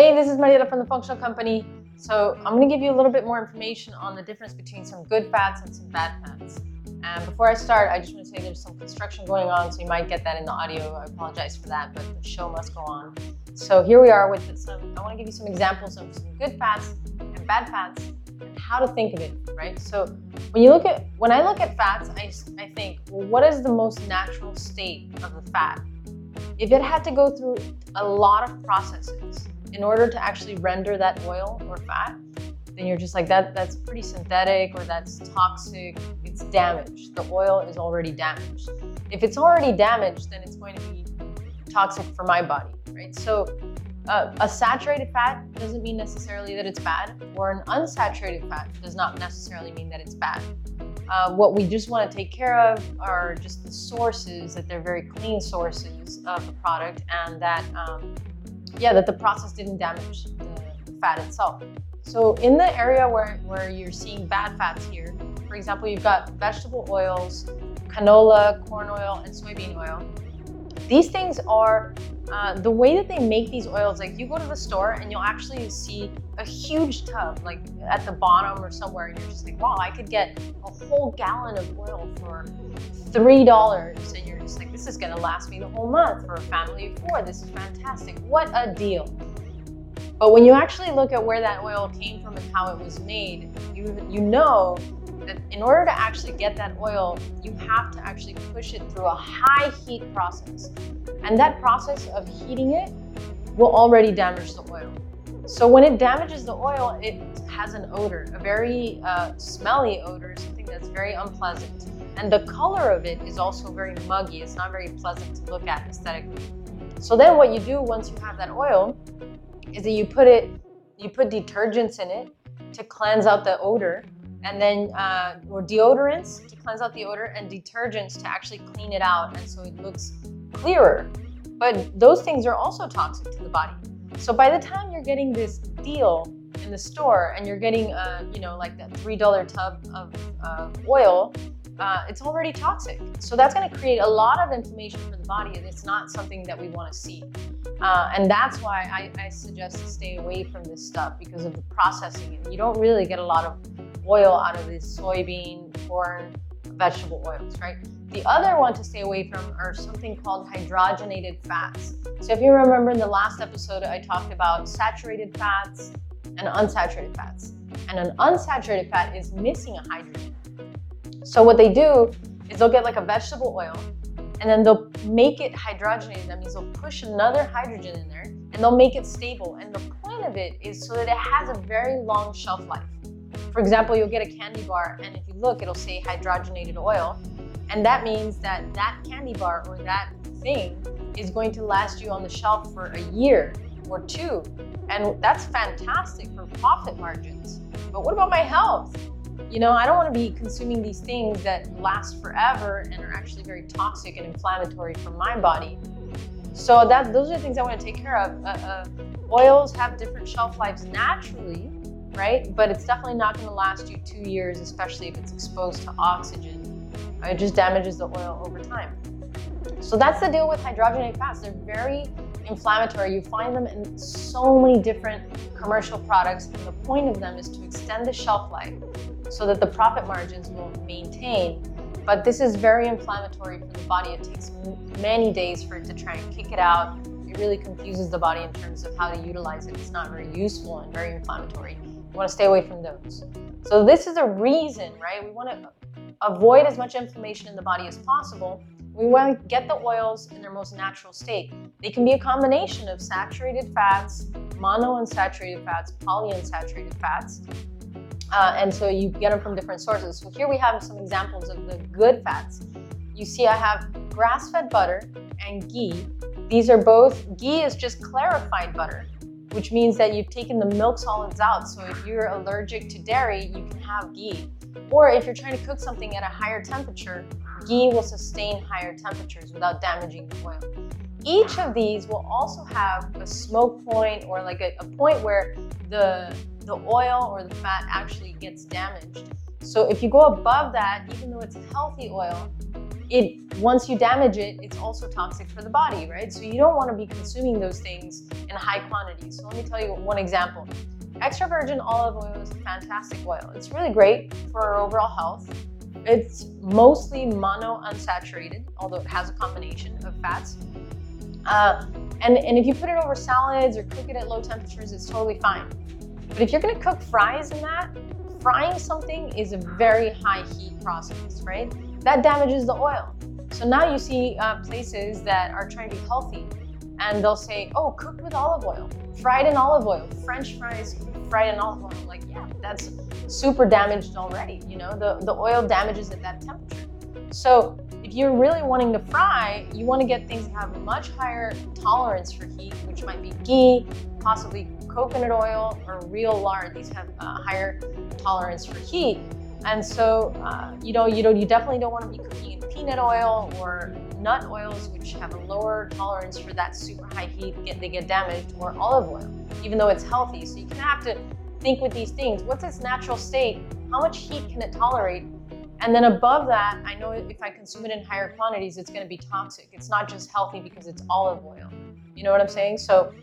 Hey, this is Mariela from the Functional Company. So I'm going to give you a little bit more information on the difference between some good fats and some bad fats. And before I start, I just want to say there's some construction going on, so you might get that in the audio. I apologize for that, but the show must go on. So here we are with some, I want to give you some examples of some good fats and bad fats and how to think of it, right? So when I look at fats, I think, well, what is the most natural state of the fat? If it had to go through a lot of processes in order to actually render that oil or fat, then you're just like, that's pretty synthetic, or that's toxic, it's damaged. The oil is already damaged. If it's already damaged, then it's going to be toxic for my body, right? So a saturated fat doesn't mean necessarily that it's bad, or an unsaturated fat does not necessarily mean that it's bad. What we just want to take care of are just the sources, that they're very clean sources of the product, and that that the process didn't damage the fat itself. So in the area where you're seeing bad fats here, for example, you've got vegetable oils, canola, corn oil, and soybean oil. These things are, the way that they make these oils, like you go to the store and you'll actually see a huge tub, like at the bottom or somewhere, and you're just like, wow, I could get a whole gallon of oil for $3. And you're just like, this is gonna last me the whole month for a family of 4. This is fantastic. What a deal. But when you actually look at where that oil came from and how it was made, you know that in order to actually get that oil, you have to actually push it through a high heat process. And that process of heating it will already damage the oil. So when it damages the oil, it has an odor, a very smelly odor, something that's very unpleasant. And the color of it is also very muggy. It's not very pleasant to look at aesthetically. So then what you do once you have that oil is that you put detergents in it to cleanse out the odor, and then or deodorants to cleanse out the odor, and detergents to actually clean it out, and so it looks clearer. But those things are also toxic to the body. So by the time you're getting this deal in the store and you're getting like that $3 tub of oil, it's already toxic. So that's going to create a lot of inflammation for the body, and it's not something that we want to see. And that's why I suggest to stay away from this stuff, because of the processing. You don't really get a lot of oil out of this soybean, corn, vegetable oils, right? The other one to stay away from are something called hydrogenated fats. So if you remember in the last episode, I talked about saturated fats and unsaturated fats. And an unsaturated fat is missing a hydrogen. So what they do is they'll get like a vegetable oil, and then they'll make it hydrogenated. That means they'll push another hydrogen in there, and they'll make it stable. And the point of it is so that it has a very long shelf life. For example, you'll get a candy bar, and if you look, it'll say hydrogenated oil. And that means that candy bar or that thing is going to last you on the shelf for a year or 2. And that's fantastic for profit margins. But what about my health? I don't want to be consuming these things that last forever and are actually very toxic and inflammatory for my body. So those are the things I want to take care of. Oils have different shelf lives naturally, right? But it's definitely not going to last you 2 years, especially if it's exposed to oxygen. It just damages the oil over time. So that's the deal with hydrogenated fats. They're very inflammatory. You find them in so many different commercial products, and the point of them is to extend the shelf life so that the profit margins will maintain. But this is very inflammatory for the body. It takes many days for it to try and kick it out. It really confuses the body in terms of how to utilize it. It's not very useful and very inflammatory. You want to stay away from those. So this is a reason, right? We want to avoid as much inflammation in the body as possible. We want to get the oils in their most natural state. They can be a combination of saturated fats, monounsaturated fats, polyunsaturated fats. And so you get them from different sources. So here we have some examples of the good fats. You see I have grass-fed butter and ghee. These are both, ghee is just clarified butter, which means that you've taken the milk solids out. So if you're allergic to dairy, you can have ghee. Or if you're trying to cook something at a higher temperature, ghee will sustain higher temperatures without damaging the oil. Each of these will also have a smoke point, or like a point where the oil or the fat actually gets damaged. So if you go above that, even though it's healthy oil, once you damage it, it's also toxic for the body, right? So you don't want to be consuming those things in high quantities. So let me tell you one example. Extra virgin olive oil is a fantastic oil. It's really great for our overall health. It's mostly monounsaturated, although it has a combination of fats. And if you put it over salads or cook it at low temperatures, it's totally fine. But if you're going to cook fries in that, frying something is a very high heat process, right? That damages the oil. So now you see places that are trying to be healthy, and they'll say, oh, cooked with olive oil, fried in olive oil, French fries fried in olive oil. I'm like, yeah, that's super damaged already. You know, the oil damages at that temperature. So if you're really wanting to fry, you want to get things that have much higher tolerance for heat, which might be ghee, possibly coconut oil, or real lard. These have higher tolerance for heat. And so, you definitely don't want to be cooking in peanut oil or nut oils, which have a lower tolerance for that super high heat. They get damaged, or olive oil, even though it's healthy. So you kind of have to think with these things. What's its natural state? How much heat can it tolerate? And then above that, I know if I consume it in higher quantities, it's going to be toxic. It's not just healthy because it's olive oil. You know what I'm saying? So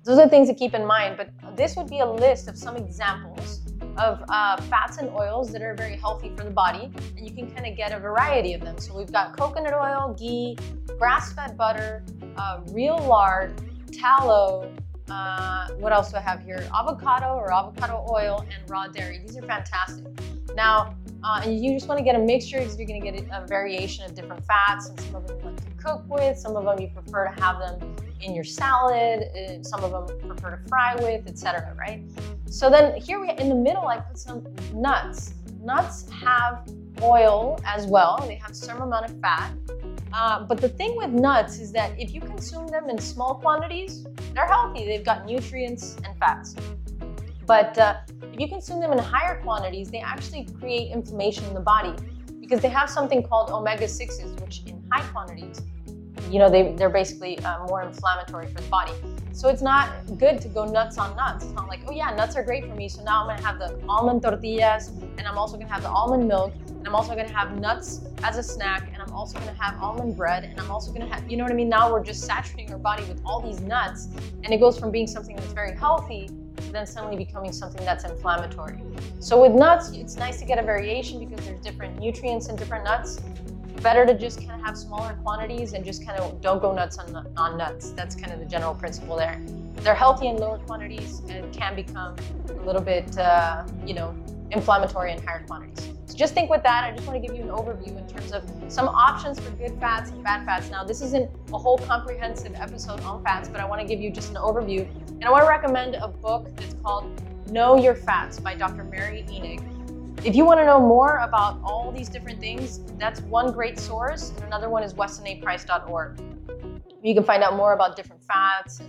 those are things to keep in mind. But this would be a list of some examples of fats and oils that are very healthy for the body, and you can kind of get a variety of them. So we've got coconut oil, ghee, grass-fed butter, real lard, tallow, what else do I have here? Avocado or avocado oil, and raw dairy. These are fantastic. Now, you just want to get a mixture because you're going to get a variation of different fats, and some of them you like to cook with, some of them you prefer to have them in your salad, some of them prefer to fry with, etc., right? So then here in the middle, I put some nuts. Nuts have oil as well. They have some amount of fat. But the thing with nuts is that if you consume them in small quantities, they're healthy. They've got nutrients and fats. But if you consume them in higher quantities, they actually create inflammation in the body because they have something called omega-6s, which in high quantities, they're basically more inflammatory for the body. So it's not good to go nuts on nuts. It's not like, oh yeah, nuts are great for me, so now I'm going to have the almond tortillas, and I'm also going to have the almond milk, and I'm also going to have nuts as a snack, and I'm also going to have almond bread, and I'm also going to have, you know what I mean? Now we're just saturating our body with all these nuts, and it goes from being something that's very healthy to then suddenly becoming something that's inflammatory. So with nuts, it's nice to get a variation because there's different nutrients in different nuts. Better to just kind of have smaller quantities and just kind of don't go nuts on nuts. That's kind of the general principle there. They're healthy in lower quantities and can become a little bit, inflammatory in higher quantities. So just think with that. I just want to give you an overview in terms of some options for good fats and bad fats. Now, this isn't a whole comprehensive episode on fats, but I want to give you just an overview. And I want to recommend a book that's called Know Your Fats by Dr. Enig. If you want to know more about all these different things, that's one great source, and another one is westonaprice.org. You can find out more about different fats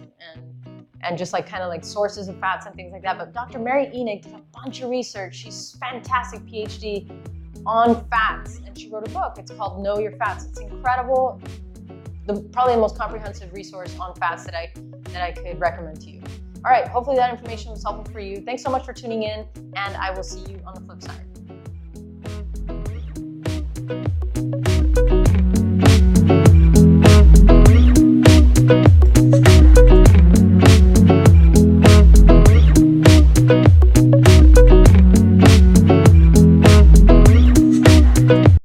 and just kind of sources of fats and things like that. But Dr. Mary Enig did a bunch of research. She's fantastic Ph.D. on fats, and she wrote a book. It's called Know Your Fats. It's incredible. Probably the most comprehensive resource on fats that I could recommend to you. All right, hopefully that information was helpful for you. Thanks so much for tuning in, and I will see you on the flip side.